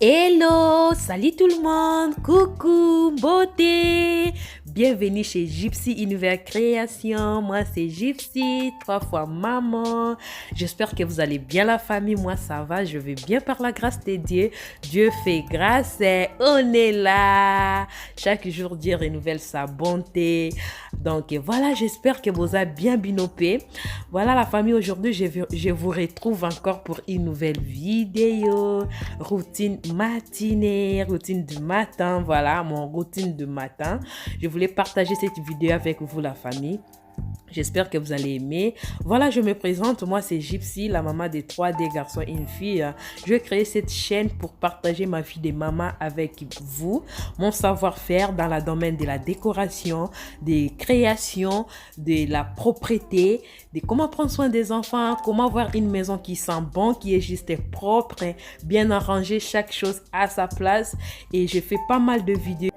Hello, salut tout le monde, coucou, beauté, bienvenue chez Gypsy Univers Création, moi c'est Gypsy, 3 fois maman, j'espère que vous allez bien la famille, moi ça va, je vais bien par la grâce de Dieu, Dieu fait grâce et on est là, chaque jour Dieu renouvelle sa bonté, donc voilà, j'espère que vous avez bien binopé, voilà la famille, aujourd'hui je vous retrouve encore pour une nouvelle vidéo, routine matinée, routine du matin, voilà mon routine de matin. Je voulais partager cette vidéo avec vous la famille. J'espère que vous allez aimer. Voilà, je me présente. Moi, c'est Gypsy, la maman de 3 des garçons et une fille. Je vais créer cette chaîne pour partager ma vie de maman avec vous. Mon savoir-faire dans le domaine de la décoration, des créations, de la propreté, de comment prendre soin des enfants, comment avoir une maison qui sent bon, qui est juste propre, bien arrangée, chaque chose à sa place. Et je fais pas mal de vidéos.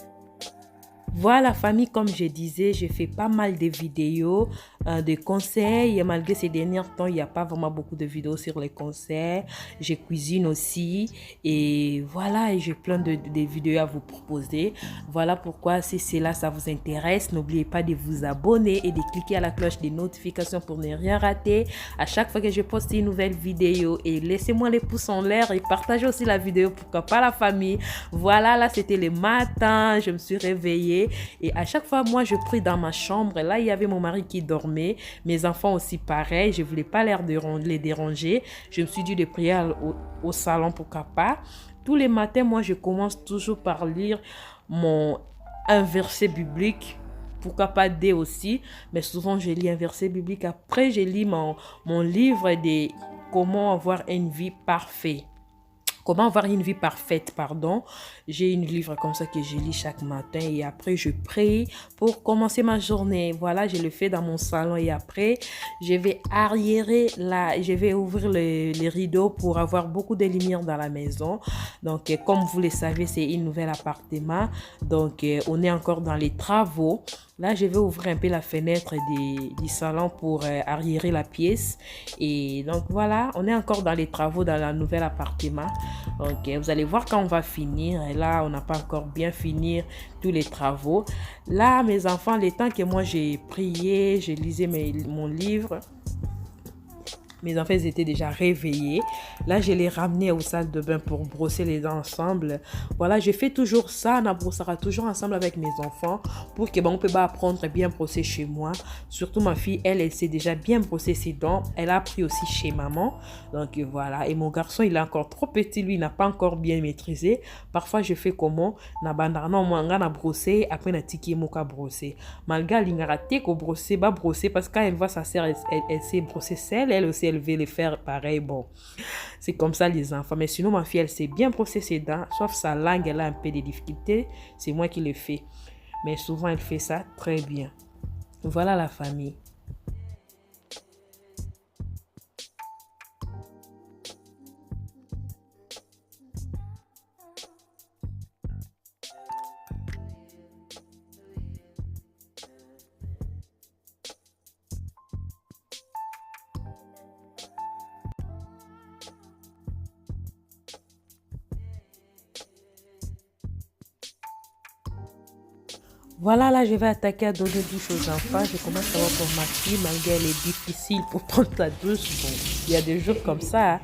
Voilà famille, comme je disais, je fais pas mal de vidéos, de conseils. Et malgré ces derniers temps, il n'y a pas vraiment beaucoup de vidéos sur les conseils. Je cuisine aussi. Et voilà, j'ai plein de vidéos à vous proposer. Voilà pourquoi, si cela, ça vous intéresse, n'oubliez pas de vous abonner et de cliquer à la cloche des notifications pour ne rien rater. À chaque fois que je poste une nouvelle vidéo, et laissez-moi les pouces en l'air et partagez aussi la vidéo, pourquoi pas la famille. Voilà, là, c'était le matin. Je me suis réveillée. Et à chaque fois, moi, je prie dans ma chambre. Là, il y avait mon mari qui dormait. Mes enfants aussi, pareil. Je ne voulais pas les déranger. Je me suis dit de prier au salon, pourquoi pas. Tous les matins, moi, je commence toujours par lire un verset biblique. Pourquoi pas D aussi. Mais souvent, je lis un verset biblique. Après, je lis mon livre de comment avoir une vie parfaite. Comment avoir une vie parfaite, pardon. J'ai une livre comme ça que je lis chaque matin et après je prie pour commencer ma journée. Voilà, je le fais dans mon salon et après je vais je vais ouvrir les rideaux pour avoir beaucoup de lumière dans la maison. Donc, comme vous le savez, c'est un nouvel appartement. Donc, on est encore dans les travaux. Là, je vais ouvrir un peu la fenêtre du salon pour arriérer la pièce. Et donc, voilà, on est encore dans les travaux dans le nouvel appartement. Donc, vous allez voir quand on va finir. Et là, on n'a pas encore bien fini tous les travaux. Là, mes enfants, le temps que moi, j'ai prié, j'ai lisé mon livre. Mes enfants ils étaient déjà réveillés. Là, je les ramenais aux salles de bain pour brosser les dents ensemble. Voilà, je fais toujours ça. On brossera toujours ensemble avec mes enfants pour que on peut pas apprendre à bien brosser chez moi. Surtout ma fille, elle sait déjà bien brosser ses dents. Elle a appris aussi chez maman. Donc voilà. Et mon garçon, il est encore trop petit. Lui, il n'a pas encore bien maîtrisé. Parfois, je fais comment? Na bandana moi na brosser après na tiki moka brosser. Malgré l'ingaraté ko brosser, ba brosser parce que quand elle voit sa sœur, elle sait brosser celle, elle aussi elle veut les faire pareil. Bon, c'est comme ça les enfants. Mais sinon, ma fille, elle sait bien brosser ses dents. Sauf sa langue, elle a un peu de difficultés. C'est moi qui le fais. Mais souvent, elle fait ça très bien. Voilà la famille. Voilà, là, je vais attaquer à donner douche aux enfants. Je commence à voir pour ma fille, malgré elle est difficile pour prendre sa douche. Bon, il y a des jours comme ça. Hein.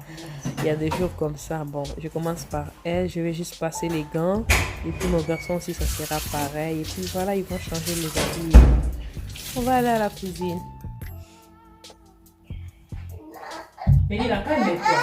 Il y a des jours comme ça. Bon, je commence par elle. Je vais juste passer les gants. Et puis, mon garçon aussi, ça sera pareil. Et puis, voilà, ils vont changer les habits. On va aller à la cuisine. Mais il a pas aimé quoi?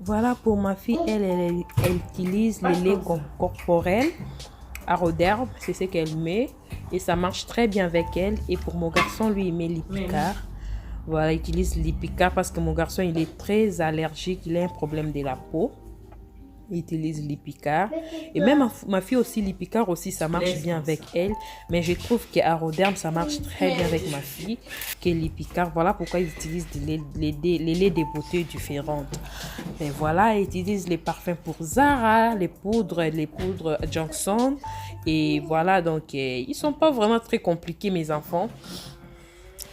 Voilà pour ma fille, elle utilise le lait corporel à d'herbe, c'est ce qu'elle met. et ça marche très bien avec elle. Et pour mon garçon, lui, il met l'Ipicard. Voilà, il utilise l'Ipicard parce que mon garçon, il est très allergique, il a un problème de la peau. Il utilise l'Ipicard. Et même ma fille aussi, l'Ipicard aussi, ça marche bien avec elle. Mais je trouve qu'Aroderm, ça marche très bien avec ma fille, que l'Ipicard. Voilà pourquoi ils utilisent les laits de beauté différentes. Et voilà, ils utilisent les parfums pour Zara, les poudres Johnson. Et voilà, donc, ils sont pas vraiment très compliqués, mes enfants,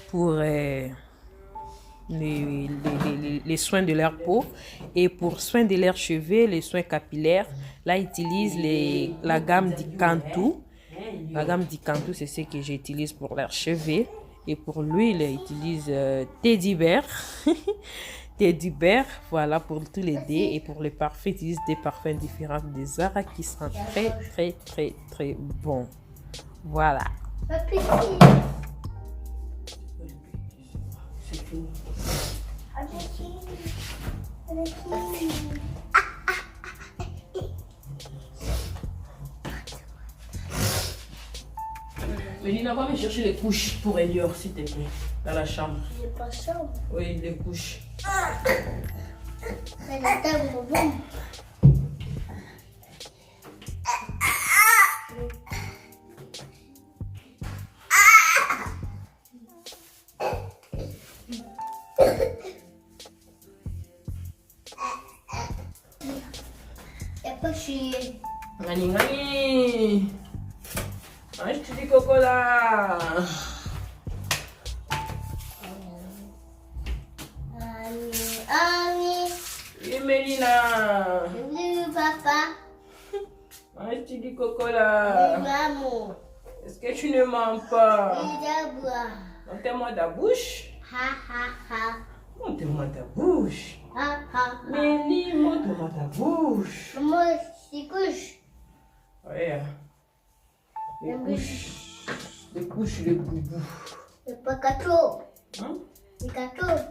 pour... les soins de leur peau. Et pour soins de leurs cheveux, les soins capillaires, là, ils utilisent la gamme d'Icantu. La gamme d'Icantu, c'est ce que j'utilise pour leurs cheveux. Et pour l'huile, ils utilisent Teddy Bear. Teddy Bear, voilà, pour tous les dés. Et pour les parfums, ils utilisent des parfums différents des Zara qui sont très, très, très, très bons. Voilà. C'est fini. Mélina, va me chercher les couches pour Elior, s'il te plaît, dans la chambre. Il n'est pas chambre. Oui, les couches. C'est la table, bon. Ngani ngani. Mange tu du coco là. Oui, Mélina. Oui, papa. Mange tu du coco là. Oui, maman. Est-ce que tu ne mens pas? Oui, d'abord. Montre-moi ta bouche. Ha, ha, ha. Montre-moi ta bouche. Ha, ha, ha. Mélie, montre-moi ta bouche. Maman, c'est couche. Ouais. Les couches, les boubous. C'est pas gâteau. Hein? C'est gâteau.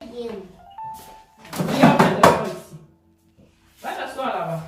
Bien. Viens, viens ici. Va t'asseoir là-bas.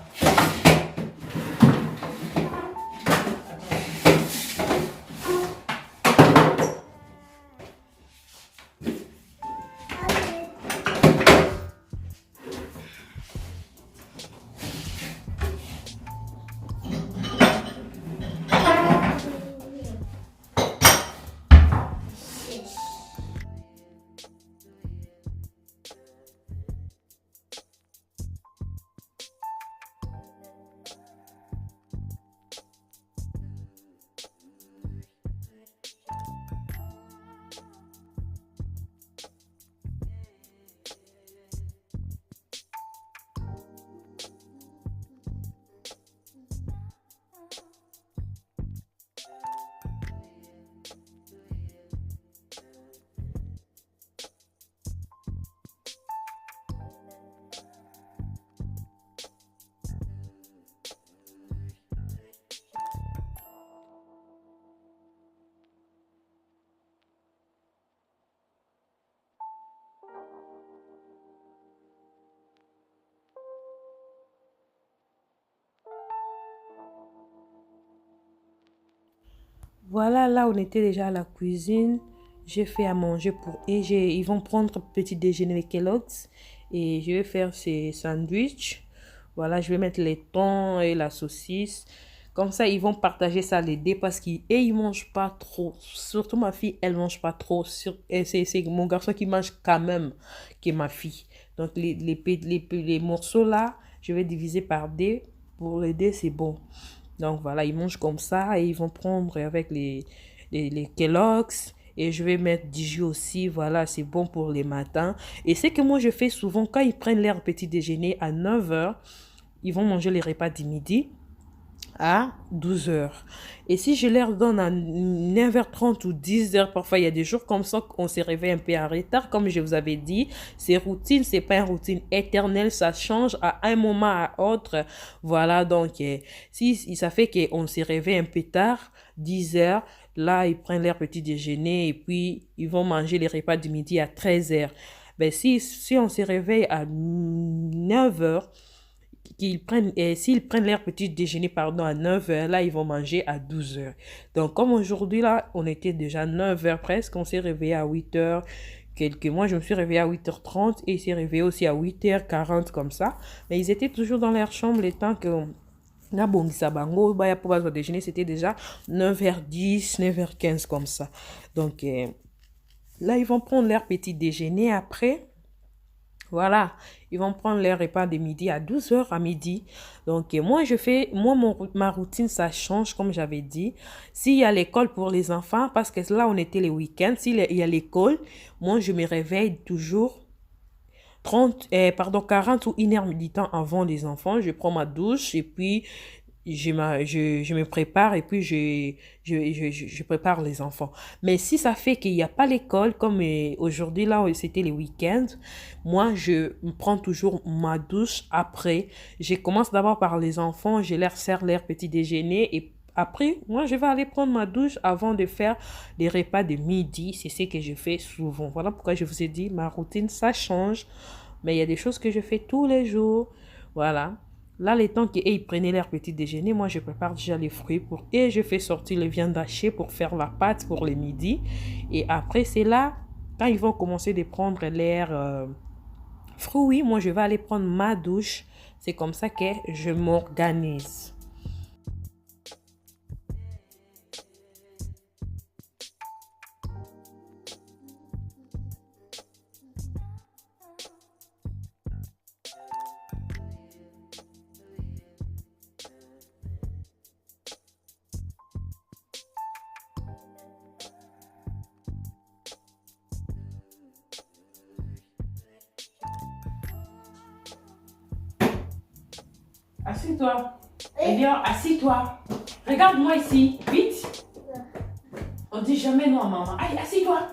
Voilà, là, on était déjà à la cuisine. J'ai fait à manger pour... ils vont prendre petit déjeuner les Kellogg's. Et je vais faire ces sandwichs. Voilà, je vais mettre les thons et la saucisse. Comme ça, ils vont partager ça les deux parce qu'ils mangent pas trop. Surtout ma fille, elle mange pas trop. Et c'est mon garçon qui mange quand même, qui est ma fille. Donc, les morceaux là, je vais diviser par deux. Pour les deux, c'est bon. Donc voilà, ils mangent comme ça et ils vont prendre avec les Kellogg's. Et je vais mettre du jus aussi, voilà, c'est bon pour les matins. Et c'est que moi je fais souvent, quand ils prennent leur petit déjeuner à 9 heures, ils vont manger les repas du midi à 12 heures. Et si je leur donne à 9h30 ou 10 heures, parfois il y a des jours comme ça qu'on se réveille un peu en retard, comme je vous avais dit, ces routines, c'est pas une routine éternelle, ça change à un moment à autre. Voilà, donc si ça fait qu'on se réveille un peu tard, 10 heures, là ils prennent leur petit déjeuner et puis ils vont manger les repas du midi à 13 heures. Ben si on se réveille à 9 heures, s'ils prennent leur petit déjeuner, pardon, à 9 heures, là, ils vont manger à 12 heures. Donc, comme aujourd'hui, là, on était déjà 9 heures presque, on s'est réveillé à 8 heures. Moi, je me suis réveillée à 8h30 et ils s'est réveillé aussi à 8h40 comme ça. Mais ils étaient toujours dans leur chambre le temps que... Na bongisa bango, baya pour déjeuner, c'était déjà 9h10, 9h15 comme ça. Donc, là, ils vont prendre leur petit déjeuner après. Voilà, ils vont prendre leur repas de midi à 12 heures à midi. Donc, ma routine, ça change, comme j'avais dit. S'il y a l'école pour les enfants, parce que là, on était les week-ends, s'il y a l'école, moi, je me réveille toujours 40 ou 1 heure du temps avant les enfants. Je prends ma douche et puis je me prépare et puis je prépare les enfants. Mais si ça fait qu'il n'y a pas l'école, comme aujourd'hui, là, c'était les week-ends, moi, je prends toujours ma douche après. Je commence d'abord par les enfants, je leur sers leur petit déjeuner et après, moi, je vais aller prendre ma douche avant de faire les repas de midi. C'est ce que je fais souvent. Voilà pourquoi je vous ai dit, ma routine, ça change. Mais il y a des choses que je fais tous les jours. Voilà. Là, les temps qu'ils prenaient leur petit déjeuner, moi, je prépare déjà les fruits et je fais sortir les viandes hachées pour faire la pâte pour le midi. Et après, c'est là, quand ils vont commencer de prendre leurs fruits, moi, je vais aller prendre ma douche. C'est comme ça que je m'organise. Assis-toi. Elior, assis-toi. Regarde-moi ici. Vite. On dit jamais non à maman. Allez, assis-toi.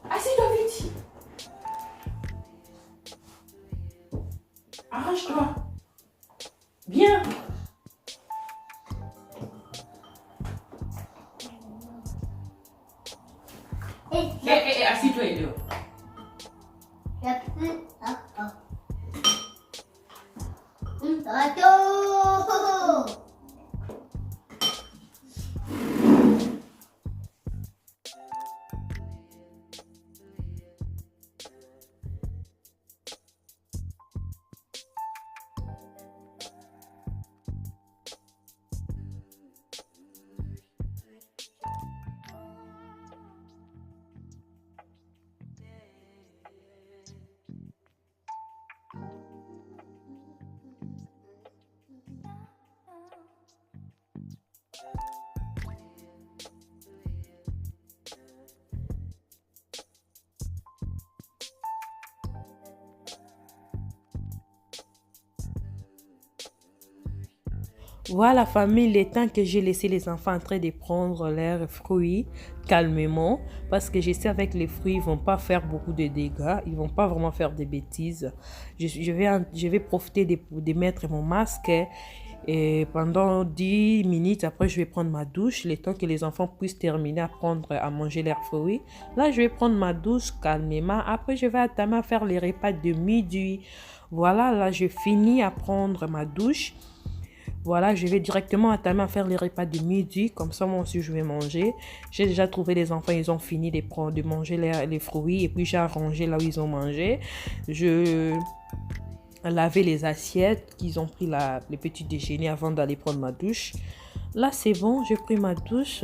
Assis-toi vite. Arrange-toi. Viens. Assis-toi, Elior. Voilà, famille, le temps que j'ai laissé les enfants en train de prendre leurs fruits calmement, parce que je sais avec les fruits, ils vont pas faire beaucoup de dégâts, ils vont pas vraiment faire des bêtises. Je vais profiter de mettre mon masque et pendant 10 minutes, après je vais prendre ma douche, le temps que les enfants puissent terminer à manger leurs fruits. Là, je vais prendre ma douche calmement, après je vais attamer à faire les repas de midi. Voilà, là, je finis à prendre ma douche. Voilà, je vais directement entamer à faire les repas de midi. Comme ça, moi aussi, je vais manger. J'ai déjà trouvé les enfants, ils ont fini de manger les fruits. Et puis, j'ai arrangé là où ils ont mangé. Je lavais les assiettes qu'ils ont pris le petit déjeuner avant d'aller prendre ma douche. Là, c'est bon, j'ai pris ma douche.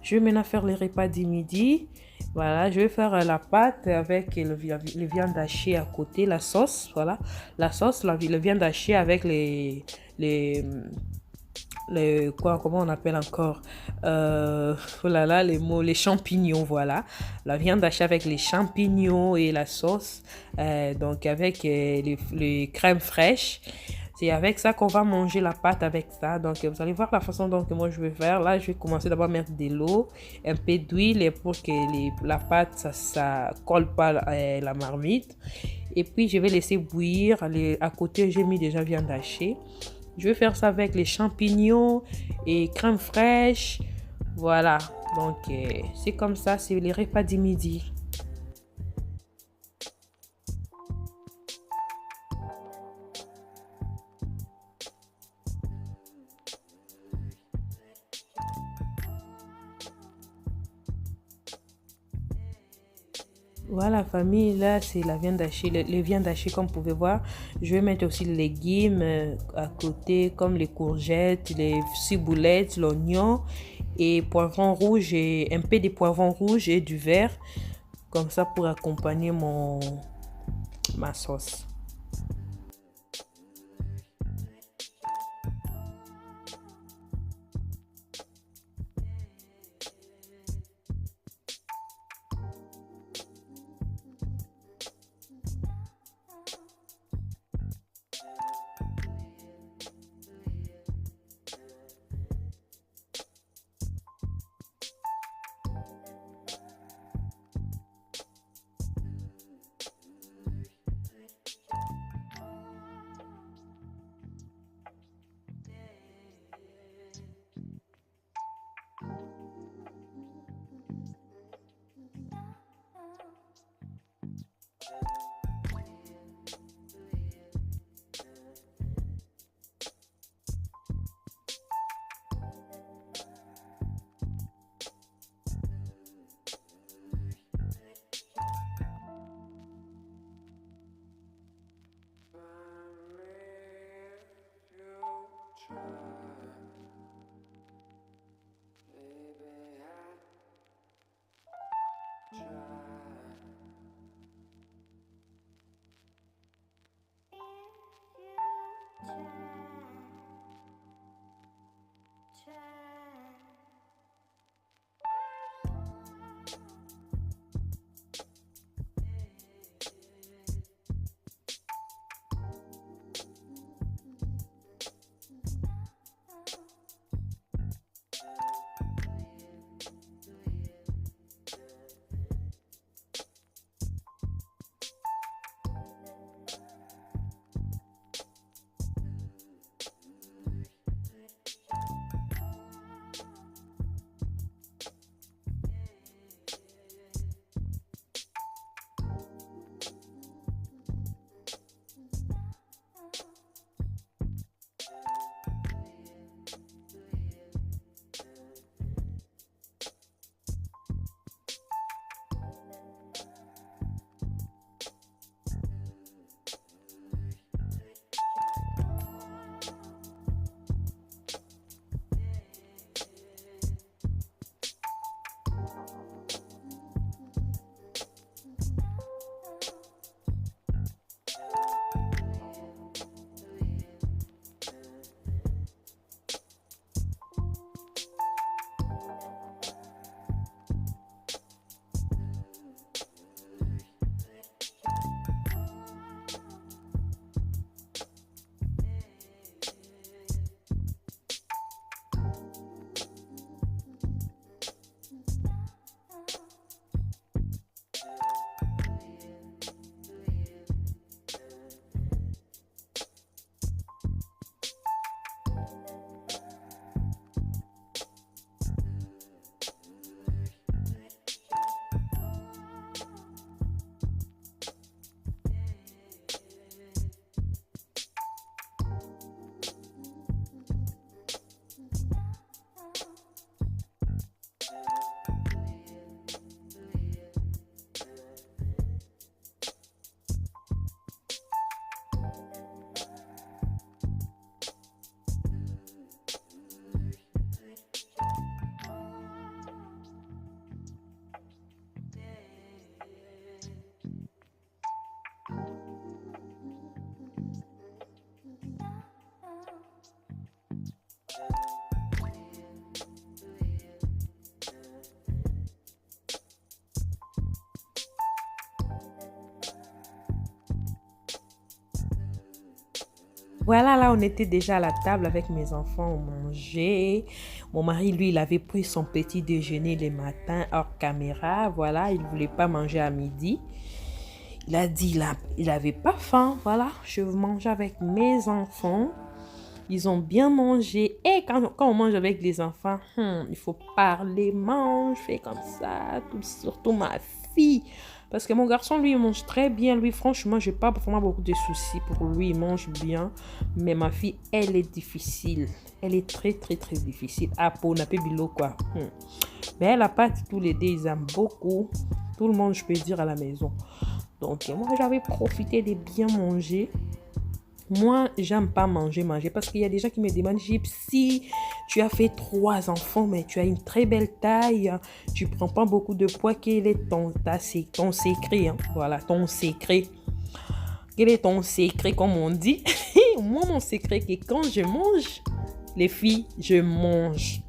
Je vais maintenant faire les repas du midi. Voilà, je vais faire la pâte avec le viande hachée à côté, la sauce, voilà. La sauce, le viande hachée avec les, comment on appelle encore oh là là, les mots, les champignons, voilà. La viande hachée avec les champignons et la sauce, donc avec les crèmes fraîches. C'est avec ça qu'on va manger la pâte avec ça. Donc, vous allez voir la façon dont moi je vais faire. Là, je vais commencer d'abord à mettre de l'eau, un peu d'huile pour que la pâte, ça colle pas la marmite. Et puis, je vais laisser bouillir. À côté, j'ai mis déjà viande hachée. Je vais faire ça avec les champignons et crème fraîche. Voilà. Donc, c'est comme ça. C'est les repas du midi. Voilà, famille, là, c'est la viande hachée, les viandes hachées, comme vous pouvez voir. Je vais mettre aussi les légumes à côté, comme les courgettes, les ciboulettes, l'oignon et poivron rouge et un peu de poivron rouge et du vert, comme ça pour accompagner ma sauce. Voilà, là, on était déjà à la table avec mes enfants, on mangeait. Mon mari, lui, il avait pris son petit déjeuner le matin hors caméra. Voilà, il ne voulait pas manger à midi. Il a dit il n'avait pas faim. Voilà, je mange avec mes enfants. Ils ont bien mangé. Et quand on mange avec les enfants, il faut parler, mange, fais comme ça. Surtout ma fille. Parce que mon garçon, lui, il mange très bien. Lui, franchement, je n'ai pas vraiment beaucoup de soucis pour lui. Il mange bien. Mais ma fille, elle est difficile. Elle est très, très, très difficile. Ah, pour n'a pas bilo, quoi. Mais elle a pas tous les deux. Ils aiment beaucoup. Tout le monde, je peux dire, à la maison. Donc, moi, j'avais profité de bien manger. Moi, j'aime pas manger parce qu'il y a des gens qui me demandent, Gypsy, tu as fait 3 enfants, mais tu as une très belle taille, tu prends pas beaucoup de poids, quel est ton secret, hein? Voilà, ton secret. Quel est ton secret, comme on dit? Moi, mon secret, c'est que quand je mange, les filles, je mange.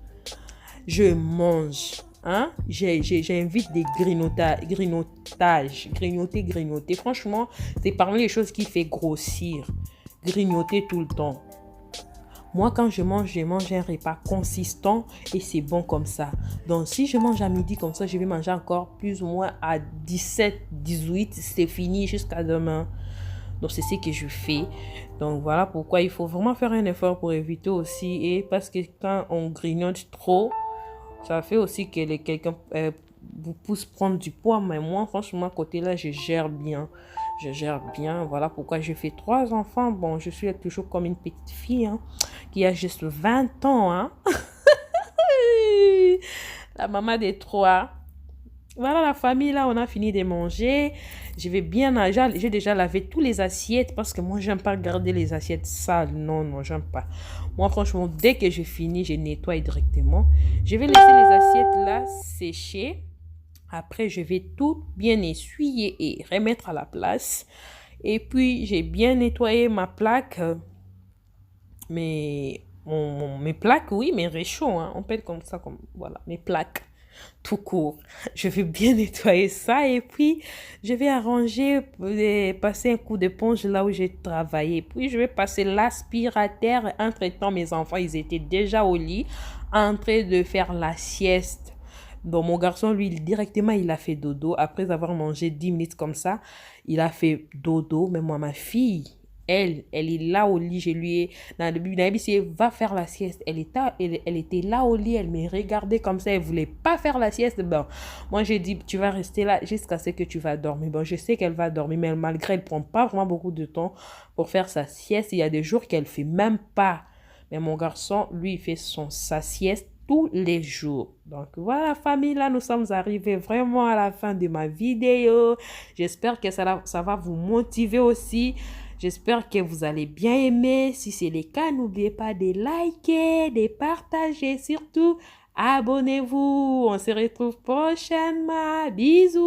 Je mange. Hein? J'invite des grignotages. Grignoter. Franchement, c'est parmi les choses qui fait grossir. Grignoter tout le temps. Moi, quand je mange un repas consistant et c'est bon comme ça. Donc, si je mange à midi comme ça, je vais manger encore plus ou moins à 17, 18. C'est fini jusqu'à demain. Donc, c'est ce que je fais. Donc, voilà pourquoi il faut vraiment faire un effort pour éviter aussi. Et parce que quand on grignote trop, ça fait aussi que quelqu'un vous pousse prendre du poids. Mais moi, franchement, côté là, je gère bien. Voilà pourquoi j'ai fait 3 enfants. Bon, je suis toujours comme une petite fille, hein, qui a juste 20 ans. Hein. La maman des 3. Voilà la famille, là, on a fini de manger. J'ai déjà lavé tous les assiettes parce que moi, j'aime pas garder les assiettes sales. Non, j'aime pas. Moi, franchement, dès que je finis, je nettoie directement. Je vais laisser les assiettes là sécher. Après, je vais tout bien essuyer et remettre à la place. Et puis, j'ai bien nettoyé ma plaque. Mes plaques, oui, mes réchauds. Hein, on peut être comme ça, voilà, mes plaques. Tout court. Je vais bien nettoyer ça et puis je vais arranger, passer un coup d'éponge là où j'ai travaillé. Puis je vais passer l'aspirateur. Entre-temps, mes enfants, ils étaient déjà au lit en train de faire la sieste. Donc, mon garçon, lui, directement, il a fait dodo. Après avoir mangé 10 minutes comme ça, il a fait dodo. Mais moi, ma fille, elle est là au lit. Je lui ai, dans le but, va faire la sieste. Elle était là au lit. Elle me regardait comme ça. Elle voulait pas faire la sieste. Bon, moi, j'ai dit, tu vas rester là jusqu'à ce que tu vas dormir. Bon, je sais qu'elle va dormir, mais malgré, elle prend pas vraiment beaucoup de temps pour faire sa sieste. Il y a des jours qu'elle fait même pas. Mais mon garçon, lui, il fait sa sieste tous les jours. Donc voilà, famille, là, nous sommes arrivés vraiment à la fin de ma vidéo. J'espère que ça va vous motiver aussi. J'espère que vous allez bien aimer. Si c'est le cas, n'oubliez pas de liker, de partager. Surtout, abonnez-vous. On se retrouve prochainement. Bisous.